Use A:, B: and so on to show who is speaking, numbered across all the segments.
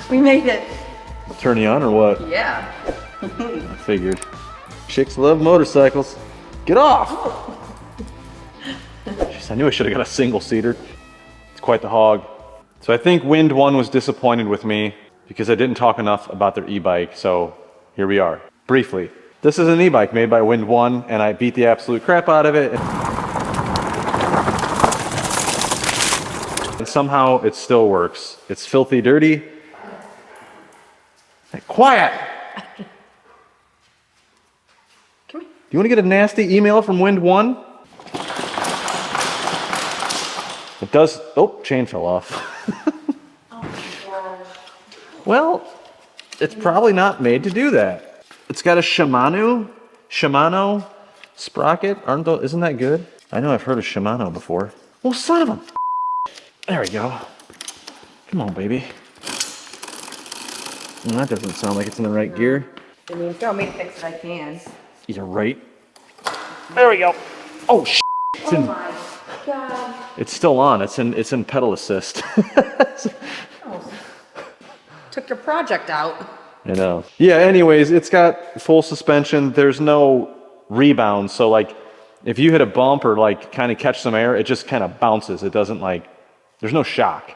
A: We made it.
B: Turn you on or what?
A: Yeah.
B: I figured. Chicks love motorcycles. Get off! Jeez, I knew I should have got a single-seater. It's quite the hog. So I think Wind One was disappointed with me because I didn't talk enough about their e-bike, so here we are. Briefly, this is an e-bike made by Wind One, and I beat the absolute crap out of it. And somehow it still works. It's filthy dirty. Hey, quiet!
A: Come here.
B: You want to get a nasty email from Wind One? It does. Oh, chain fell off.
A: Oh my gosh.
B: Well, it's probably not made to do that. It's got a Shimano sprocket. Isn't that good? I know I've heard of Shimano before. Well, son of a. There we go. Come on, baby. Well, that doesn't sound like it's in the right gear.
A: I mean, if you want me to fix it, I can.
B: You're right. There we go. Oh, shit.
A: Oh my god.
B: It's still on. It's in pedal assist.
A: Oh. Took your project out.
B: I know. Yeah, anyways, it's got full suspension. There's no rebound. So like if you hit a bump or like kind of catch some air, it just kind of bounces. It doesn't like, there's no shock.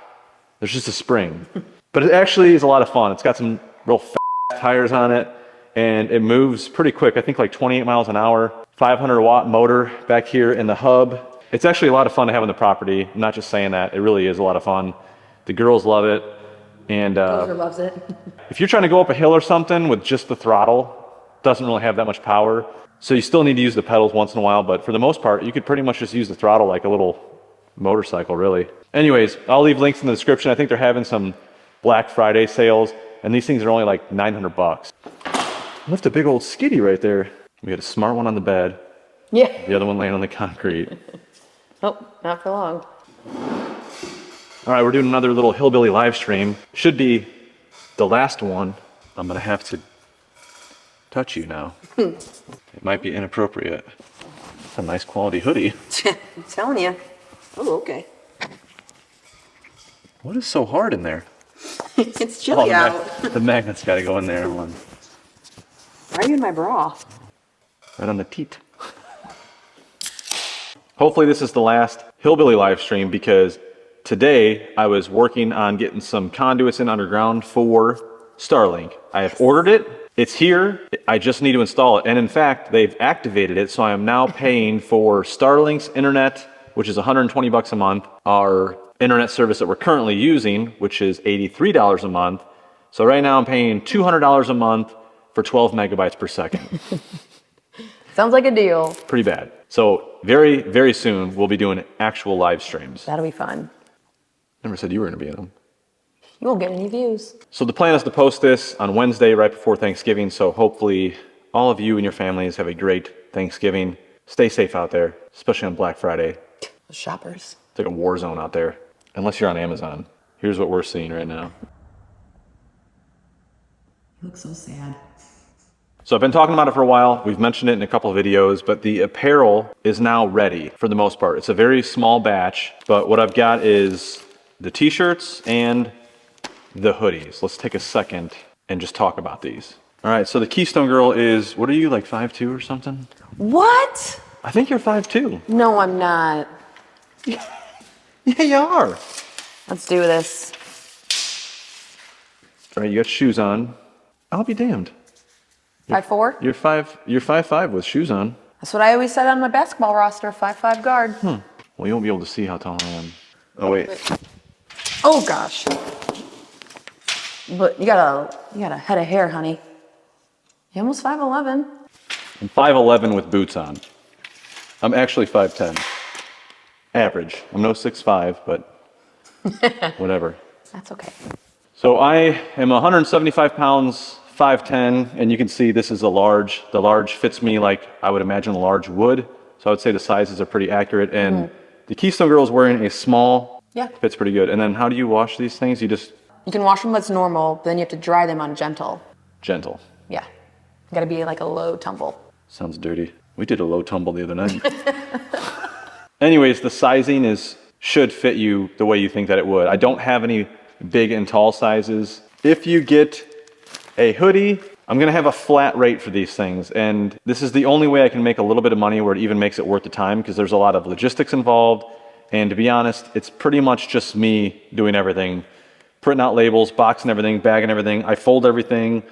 B: There's just a spring. But it actually is a lot of fun. It's got some real fast tires on it and it moves pretty quick. I think like 28 miles an hour, 500 watt motor back here in the hub. It's actually a lot of fun to have on the property. I'm not just saying that. It really is a lot of fun. The girls love it. And
A: Dozer loves it.
B: if you're trying to go up a hill or something with just the throttle, doesn't really have that much power. So you still need to use the pedals once in a while, but for the most part, you could pretty much just use the throttle like a little motorcycle, really. Anyways, I'll leave links in the description. I think they're having some Black Friday sales, and these things are only like 900 bucks. Left a big old skiddy right there. We got a smart one on the bed.
A: Yeah.
B: The other one laying on the concrete.
A: Oh, not for long.
B: All right, we're doing another little hillbilly live stream. Should be the last one. I'm gonna have to touch you now. It might be inappropriate. It's a nice quality hoodie.
A: I'm telling you. Oh, okay.
B: What is so hard in there?
A: It's chilly out.
B: The magnet's gotta go in there. One.
A: Why are you in my bra?
B: Right on the teat. Hopefully this is the last hillbilly live stream because today I was working on getting some conduits in underground for Starlink. I have ordered it. It's here. I just need to install it. And in fact, they've activated it. So I am now paying for Starlink's internet, which is 120 bucks a month. Our internet service that we're currently using, which is $83 a month. So right now I'm paying $200 a month for 12 megabytes per second.
A: Sounds like a deal.
B: Pretty bad. So very, very soon we'll be doing actual live streams.
A: That'll be fun.
B: Never said you were going to be in them.
A: You won't get any views.
B: So the plan is to post this on Wednesday right before Thanksgiving. So hopefully all of you and your families have a great Thanksgiving. Stay safe out there, especially on Black Friday.
A: Shoppers.
B: It's like a war zone out there, unless you're on Amazon. Here's what we're seeing right now.
A: You look so sad.
B: So I've been talking about it for a while. We've mentioned it in a couple of videos, but the apparel is now ready for the most part. It's a very small batch, but what I've got is the t-shirts and the hoodies. Let's take a second and just talk about these. All right, so the Keystone Girl is, what are you, like 5'2" or something?
A: What?
B: I think you're 5'2".
A: No, I'm not.
B: Yeah, you are.
A: Let's do this.
B: All right, you got shoes on. I'll be damned.
A: 5'4"?
B: You're 5'5" with shoes on.
A: That's what I always said on my basketball roster, 5'5" guard.
B: Well, you won't be able to see how tall I am. Oh, wait.
A: Oh, gosh. But you got a head of hair, honey. You're almost 5'11".
B: I'm 5'11" with boots on. I'm actually 5'10". Average. I'm no 6'5", but whatever.
A: That's okay.
B: So I am 175 pounds, 5'10", and you can see this is a large. The large fits me like I would imagine a large would. So I would say the sizes are pretty accurate. And the Keystone Girl is wearing a small.
A: Yeah.
B: Fits pretty good. And then how do you wash these things? You just...
A: You can wash them as normal, but then you have to dry them on gentle.
B: Gentle.
A: Yeah. Gotta be like a low tumble.
B: Sounds dirty. We did a low tumble the other night. Anyways, the sizing should fit you the way you think that it would. I don't have any big and tall sizes. If you get a hoodie, I'm gonna have a flat rate for these things, and this is the only way I can make a little bit of money where it even makes it worth the time, because there's a lot of logistics involved, and to be honest, it's pretty much just me doing everything. Printing out labels, boxing everything, bagging everything. I fold everything,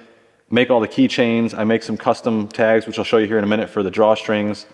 B: make all the keychains. I make some custom tags, which I'll show you here in a minute for the drawstrings.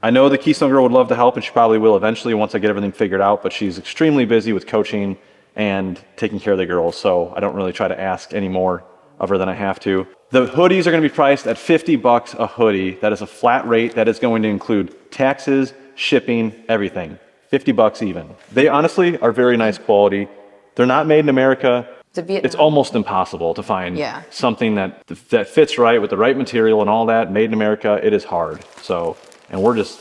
B: I know the Keystone Girl would love to help, and she probably will eventually once I get everything figured out, but she's extremely busy with coaching and taking care of the girls, so I don't really try to ask any more of her than I have to. The hoodies are gonna be priced at 50 bucks a hoodie. That is a flat rate. That is going to include taxes, shipping, everything. 50 bucks even. They honestly are very nice quality. They're not made in America. It's almost impossible to find something that fits right with the right material and all that, made in America. It is hard. So, and we're just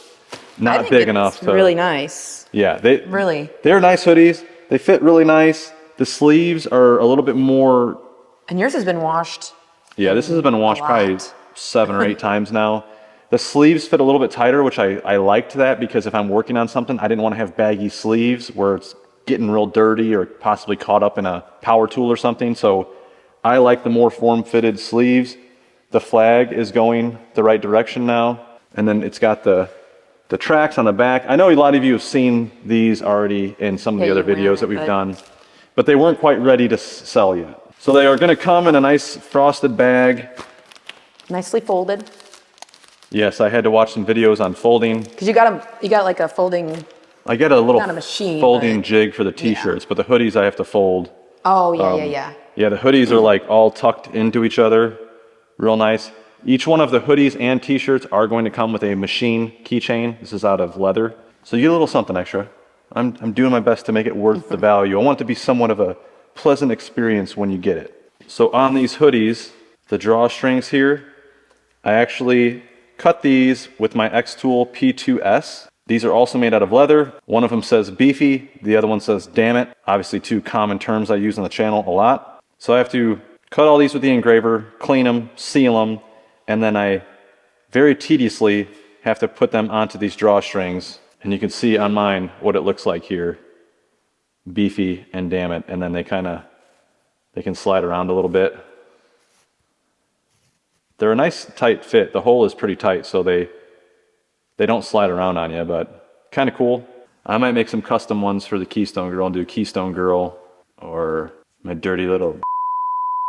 B: not big enough to.
A: Really nice.
B: Yeah,
A: they're
B: nice hoodies. They fit really nice. The sleeves are a little bit more.
A: And yours has been washed.
B: Yeah, this has been washed probably 7 or 8 times now. The sleeves fit a little bit tighter, which I liked that, because if I'm working on something, I didn't want to have baggy sleeves where it's getting real dirty or possibly caught up in a power tool or something. So I like the more form-fitted sleeves. The flag is going the right direction now. And then it's got the tracks on the back. I know a lot of you have seen these already in some of the other videos that we've done, but they weren't quite ready to sell yet. So they are going to come in a nice frosted bag.
A: Nicely folded.
B: Yes, I had to watch some videos on folding.
A: Because you got like a folding.
B: I get a little
A: not a machine,
B: folding jig for the t-shirts, but the hoodies I have to fold.
A: Oh, yeah.
B: Yeah, the hoodies are like all tucked into each other. Real nice. Each one of the hoodies and t-shirts are going to come with a Machine Keychain. This is out of leather. So you get a little something extra. I'm doing my best to make it worth the value. I want it to be somewhat of a pleasant experience when you get it. So on these hoodies, the drawstrings here, I actually cut these with my X-Tool P2S. These are also made out of leather. One of them says beefy, the other one says damn it. Obviously 2 common terms I use on the channel a lot. So I have to cut all these with the engraver, clean them, seal them, and then I very tediously have to put them onto these drawstrings. And you can see on mine what it looks like here. Beefy and damn it, and then they can slide around a little bit. They're a nice tight fit. The hole is pretty tight, so they don't slide around on you, but kind of cool. I might make some custom ones for the Keystone Girl and do Keystone Girl or my dirty little.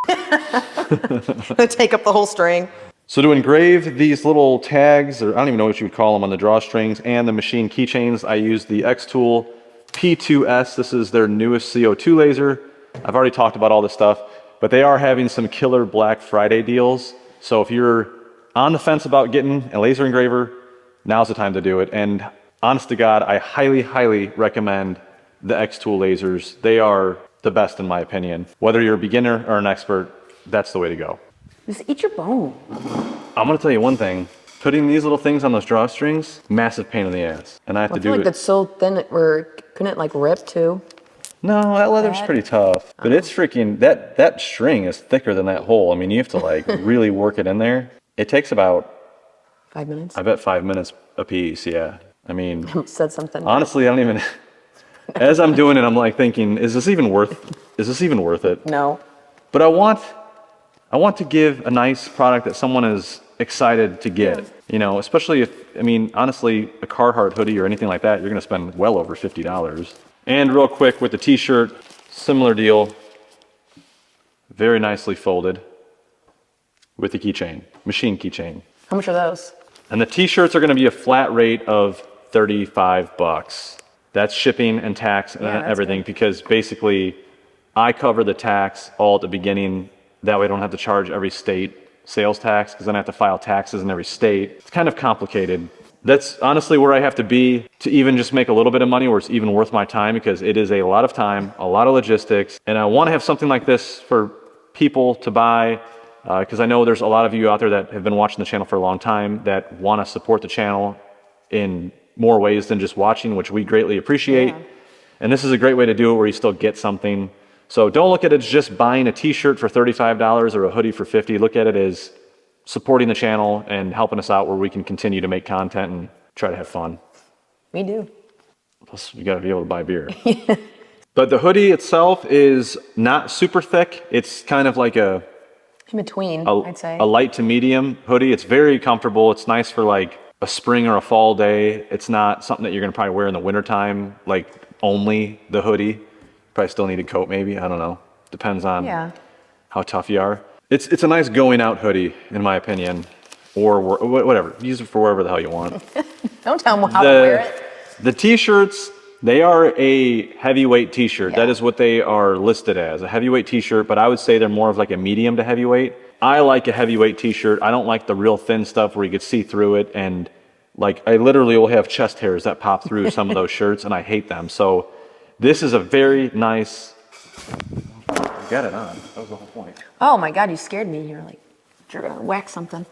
A: Take up the whole string.
B: So to engrave these little tags, or I don't even know what you would call them, on the drawstrings and the Machine Keychains, I use the X-Tool P2S. This is their newest CO2 laser. I've already talked about all this stuff, but they are having some killer Black Friday deals. So if you're on the fence about getting a laser engraver, now's the time to do it. And honest to God, I highly, highly recommend the X-Tool lasers. They are the best in my opinion. Whether you're a beginner or an expert, that's the way to go.
A: Just eat your bone.
B: I'm gonna tell you one thing. Putting these little things on those drawstrings, massive pain in the ass. And I have to do it. I feel like
A: it's so thin, couldn't it like rip too?
B: No, that leather's pretty tough. But it's freaking, that string is thicker than that hole. I mean, you have to like really work it in there. It takes about
A: 5 minutes?
B: I bet 5 minutes a piece, yeah. I mean,
A: said something.
B: Honestly, I don't even, as I'm doing it, I'm like thinking, is this even worth it?
A: No.
B: But I want to give a nice product that someone is excited to get. You know, especially if, I mean, honestly, a Carhartt hoodie or anything like that, you're gonna spend well over $50. And real quick with the t-shirt, similar deal. Very nicely folded with the keychain, Machine Keychain.
A: How much are those?
B: And the t-shirts are gonna be a flat rate of 35 bucks. That's shipping and tax and everything, because basically I cover the tax all at the beginning. That way I don't have to charge every state sales tax, because then I have to file taxes in every state. It's kind of complicated. That's honestly where I have to be to even just make a little bit of money where it's even worth my time, because it is a lot of time, a lot of logistics, and I want to have something like this for people to buy, because I know there's a lot of you out there that have been watching the channel for a long time that want to support the channel in more ways than just watching, which we greatly appreciate. Yeah. And this is a great way to do it where you still get something. So don't look at it as just buying a t-shirt for $35 or a hoodie for $50. Look at it as supporting the channel and helping us out where we can continue to make content and try to have fun.
A: We do.
B: Plus, we got to be able to buy beer. But the hoodie itself is not super thick. It's kind of like
A: In between, I'd say.
B: a light to medium hoodie. It's very comfortable. It's nice for like a spring or a fall day. It's not something that you're gonna probably wear in the wintertime, like only the hoodie. Probably still need a coat maybe, I don't know. Depends on how tough you are. It's a nice going out hoodie, in my opinion. Or whatever, use it for wherever the hell you want.
A: Don't tell them how to wear it.
B: The t-shirts, they are a heavyweight t-shirt. That is what they are listed as, a heavyweight t-shirt, but I would say they're more of like a medium to heavyweight. I like a heavyweight t-shirt. I don't like the real thin stuff where you could see through it, and like I literally will have chest hairs that pop through some of those shirts, and I hate them. So this is a very nice, got it on, that was the whole point.
A: Oh my God, you scared me. You're like, you're gonna whack something.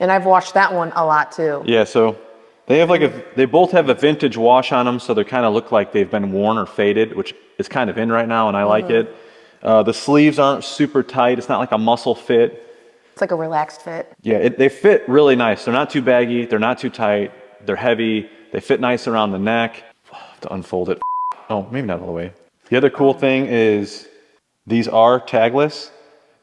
A: And I've washed that one a lot too.
B: Yeah, so they have they both have a vintage wash on them, so they kind of look like they've been worn or faded, which is kind of in right now, and I like it. The sleeves aren't super tight. It's not like a muscle fit.
A: It's like a relaxed fit.
B: Yeah, they fit really nice. They're not too baggy. They're not too tight. They're heavy. They fit nice around the neck. I'll have to unfold it. Oh, maybe not all the way. The other cool thing is these are tagless.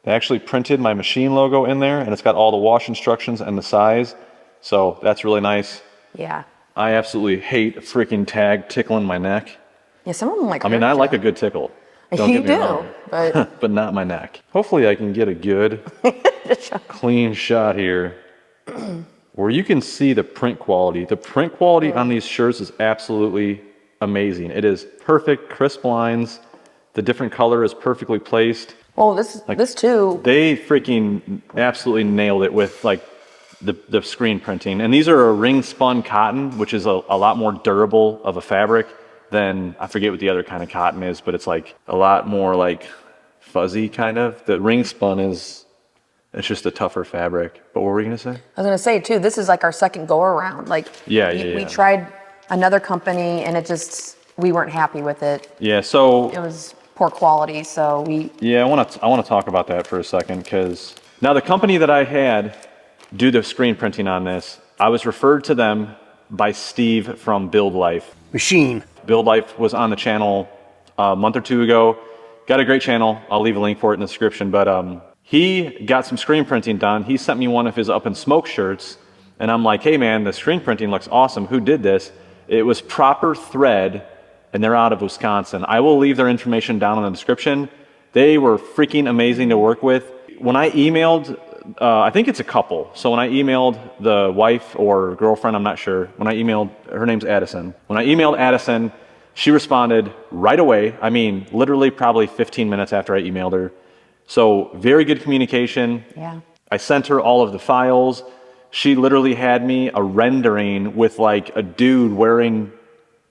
B: They actually printed my Machine logo in there, and it's got all the wash instructions and the size. So that's really nice.
A: Yeah.
B: I absolutely hate a freaking tag tickling my neck.
A: Yeah, some of them like
B: I mean, I like a good tickle. Don't get me wrong.
A: But
B: but not my neck. Hopefully I can get a good, clean shot here where you can see the print quality. The print quality on these shirts is absolutely amazing. It is perfect, crisp lines. The different color is perfectly placed.
A: well, this too.
B: They freaking absolutely nailed it with like the screen printing. And these are a ring spun cotton, which is a lot more durable of a fabric than, I forget what the other kind of cotton is, but it's like a lot more like fuzzy kind of. The ring spun it's just a tougher fabric. But what were we gonna say?
A: I was gonna say too, this is like our second go around. Like we tried another company and we weren't happy with it.
B: Yeah, so
A: it was poor quality, so
B: I wanna talk about that for a second, because now the company that I had do the screen printing on this, I was referred to them by Steve from Build Life.
C: Machine.
B: Build Life was on the channel a month or two ago. Got a great channel. I'll leave a link for it in the description. But he got some screen printing done. He sent me one of his Up in Smoke shirts. And I'm like, hey man, the screen printing looks awesome. Who did this? It was Proper Thread, and they're out of Wisconsin. I will leave their information down in the description. They were freaking amazing to work with. When I emailed, I think it's a couple. So when I emailed the wife or girlfriend, I'm not sure. When I emailed, her name's Addison. When I emailed Addison, she responded right away. I mean, literally probably 15 minutes after I emailed her. So very good communication.
A: Yeah.
B: I sent her all of the files. She literally had me a rendering with like a dude wearing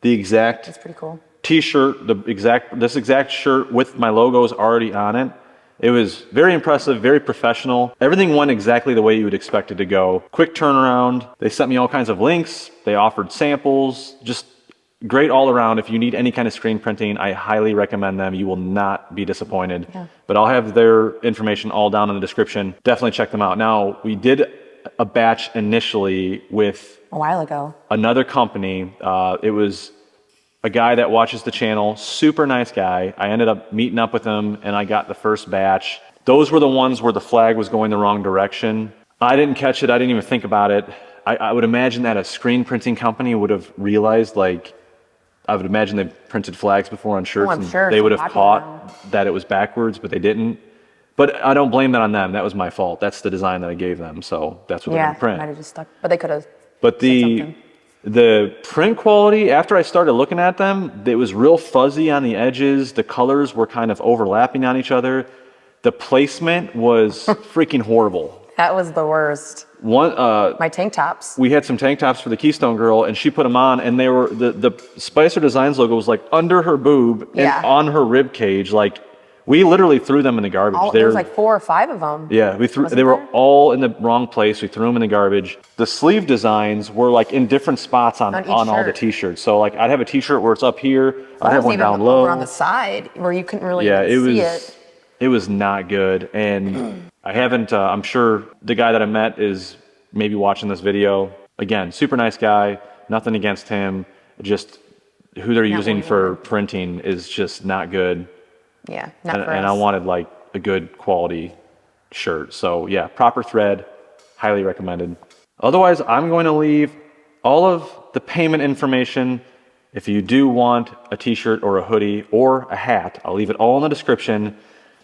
B: the exact
A: That's pretty cool.
B: t-shirt, this exact shirt with my logos already on it. It was very impressive, very professional. Everything went exactly the way you would expect it to go. Quick turnaround. They sent me all kinds of links. They offered samples. Just great all around. If you need any kind of screen printing, I highly recommend them. You will not be disappointed.
A: Yeah.
B: But I'll have their information all down in the description. Definitely check them out. Now, we did a batch initially with
A: A while ago.
B: another company. It was a guy that watches the channel, super nice guy. I ended up meeting up with him and I got the first batch. Those were the ones where the flag was going the wrong direction. I didn't catch it. I didn't even think about it. I would imagine that a screen printing company would have realized, like, I would imagine they've printed flags before on shirts,
A: I'm sure
B: and they
A: it's
B: would have
A: popular
B: caught that it was backwards, but they didn't. But I don't blame that on them. That was my fault. That's the design that I gave them, so that's what they're
A: Yeah,
B: gonna print.
A: might have just stuck. But they could have.
B: But the print quality, after I started looking at them, it was real fuzzy on the edges. The colors were kind of overlapping on each other. The placement was freaking horrible.
A: That was the worst. My tank tops.
B: We had some tank tops for the Keystone Girl, and she put them on, and they were the Spicer Designs logo was like under her boob and on her rib cage. Like, we literally threw them in the garbage.
A: There was like 4 or 5 of them.
B: Yeah, they were all in the wrong place. We threw them in the garbage. The sleeve designs were like in different spots on all the t-shirts. So like, I'd have a t-shirt where it's up here. I'd have one down low.
A: Over on the side where you couldn't really see it.
B: It was not good. And I haven't, I'm sure the guy that I met is maybe watching this video. Again, super nice guy, nothing against him. Just who they're using for printing is just not good.
A: Yeah, not for us.
B: And I wanted like a good quality shirt. So yeah, proper thread, highly recommended. Otherwise, I'm going to leave all of the payment information. If you do want a t-shirt or a hoodie or a hat, I'll leave it all in the description.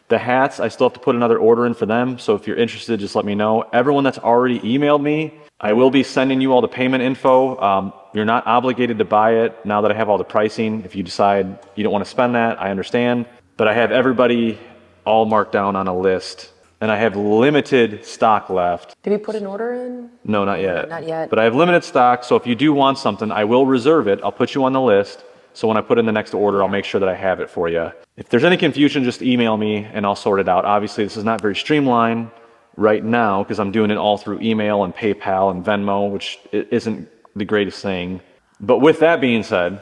B: The hats, I still have to put another order in for them. So if you're interested, just let me know. Everyone that's already emailed me, I will be sending you all the payment info. You're not obligated to buy it now that I have all the pricing. If you decide you don't want to spend that, I understand. But I have everybody all marked down on a list. And I have limited stock left.
A: Did we put an order in?
B: No, not yet.
A: Not yet.
B: But I have limited stock, so if you do want something, I will reserve it. I'll put you on the list. So when I put in the next order, I'll make sure that I have it for you. If there's any confusion, just email me and I'll sort it out. Obviously, this is not very streamlined right now because I'm doing it all through email and PayPal and Venmo, which isn't the greatest thing. But with that being said,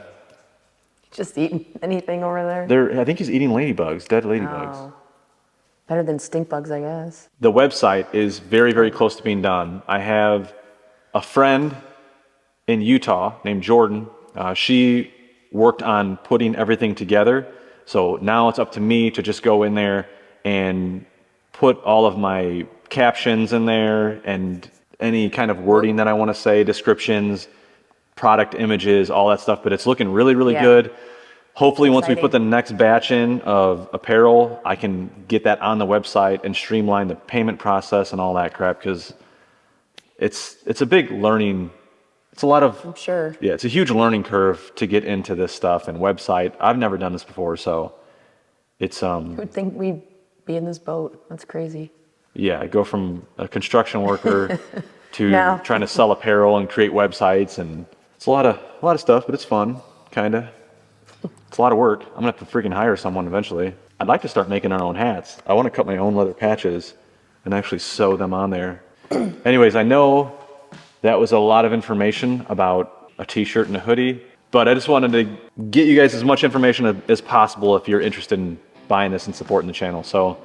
A: just eating anything over there?
B: I think he's eating ladybugs, dead ladybugs.
A: Oh. Better than stink bugs, I guess.
B: The website is very, very close to being done. I have a friend in Utah named Jordan. She worked on putting everything together. So now it's up to me to just go in there and put all of my captions in there and any kind of wording that I want to say, descriptions, product images, all that stuff. But it's looking really, really good. Hopefully once we put the next batch in of apparel, I can get that on the website and streamline the payment process and all that crap, because it's a big learning. It's a lot of,
A: I'm sure.
B: Yeah, it's a huge learning curve to get into this stuff and website. I've never done this before, so it's
A: Who would think we'd be in this boat? That's crazy.
B: Yeah, I go from a construction worker to trying to sell apparel and create websites, and it's a lot of stuff, but it's fun, kinda. It's a lot of work. I'm gonna have to freaking hire someone eventually. I'd like to start making our own hats. I want to cut my own leather patches and actually sew them on there. Anyways, I know that was a lot of information about a t-shirt and a hoodie, but I just wanted to get you guys as much information as possible if you're interested in buying this and supporting the channel. So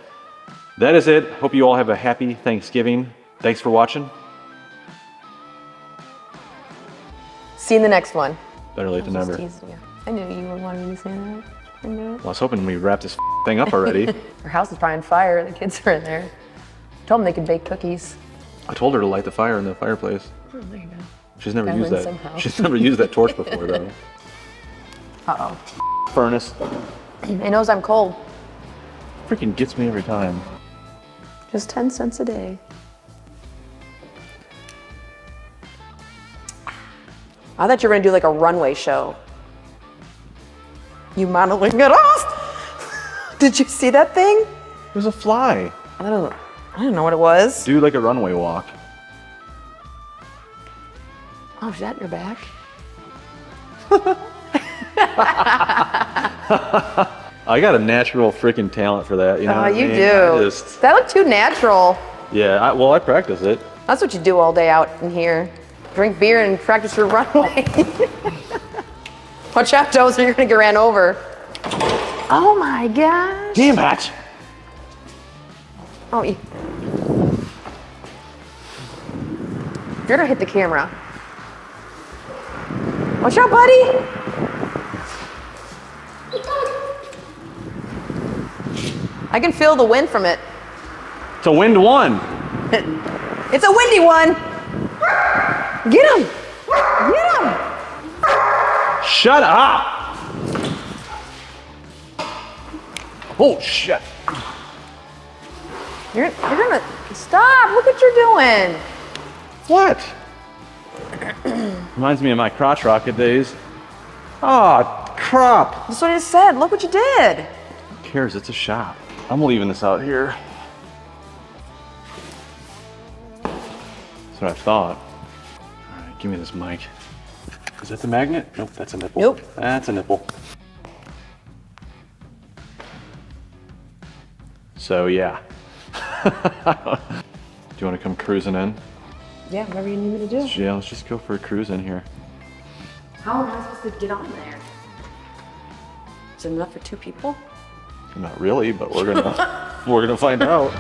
B: that is it. Hope you all have a happy Thanksgiving. Thanks for watching.
A: See you in the next one.
B: Better late than never.
A: I knew you wanted me to say that. I knew it.
B: Well, I was hoping we wrapped this thing up already.
A: Our house is probably on fire. The kids are in there. Told them they could bake cookies.
B: I told her to light the fire in the fireplace.
A: Oh, there you go.
B: She's never used that. She's never used that torch before, though.
A: Uh-oh.
B: Furnace.
A: It knows I'm cold.
B: Freaking gets me every time.
A: Just 10 cents a day. I thought you were gonna do like a runway show. You modeling it off? Did you see that thing?
B: It was a fly.
A: I don't know what it was.
B: Do like a runway walk.
A: Oh, is that your back?
B: I got a natural freaking talent for that, you know.
A: Oh, you do. That looked too natural.
B: Yeah, well, I practice it.
A: That's what you do all day out in here. Drink beer and practice your runway. Watch out, Dozer, you're gonna get ran over. Oh my gosh.
B: Damn it.
A: Oh, you're gonna hit the camera. Watch out, buddy. I can feel the wind from it.
B: It's a wind one.
A: It's a windy one. Get him. Get him.
B: Shut up. Oh, shit.
A: You're gonna stop. Look what you're doing.
B: What? Reminds me of my crotch rocket days. Ah, crap.
A: That's what I said. Look what you did.
B: Who cares? It's a shop. I'm leaving this out here. That's what I thought. All right, give me this mic. Is that the magnet? Nope, that's a nipple.
A: Nope.
B: That's a nipple. So, yeah. Do you want to come cruising in?
A: Yeah, whatever you need me to do.
B: Yeah, let's just go for a cruise in here.
A: How am I supposed to get on there? Is it enough for 2 people?
B: Not really, but we're gonna find out.